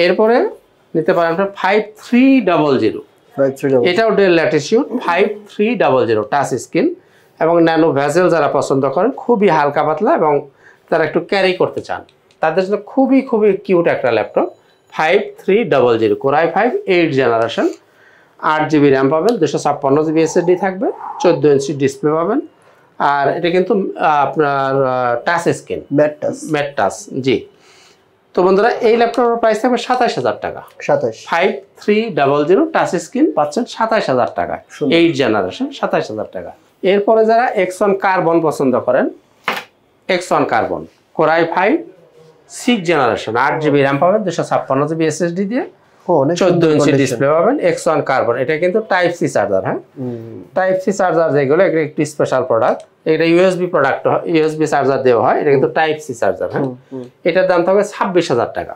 এরপরে নিতে পারেন আপনার 5300, এটাও ডেল ল্যাটিটিউড 5300 টাচ স্ক্রিন এবং ন্যানো ভেজেল যারা পছন্দ করেন, খুবই হালকা পাতলা এবং তারা একটু ক্যারি করতে চান, তাদের জন্য খুবই খুবই কিউট একটা laptop. 5300 Core i5 8th generation, 8GB RAM পাবেন, 256GB SSD থাকবে, 14 ইঞ্চি ডিসপ্লে পাবেন। আর এটা কিন্তু আপনার টাচ স্ক্রিন, ম্যাট টাচ। জি, তো বন্ধুরা এই ল্যাপটপের প্রাইস থাকবে 27000 টাকা। 5300 টাচ স্ক্রিন পাচ্ছেন 27000 টাকা, 8th জেনারেশন 27000 টাকা। এরপরে যারা X1 কার্বন পছন্দ করেন, X1 carbon Core i5 6th generation, 8GB RAM পাবেন, 256GB SSD দিয়ে, 14 ইঞ্চি ডিসপ্লে পাবেন, X1 কার্বন। এটা কিন্তু টাইপ সি চার্জার। হ্যাঁ, টাইপ সি চার্জার যেগুলো, এটা একটি স্পেশাল প্রোডাক্ট, এটা ইউএসবি প্রোডাক্ট, ইউএসবি চার্জার দেওয়া হয়, এটা কিন্তু টাইপ সি চার্জার। হ্যাঁ, এটার দাম থাকবে 26000 টাকা।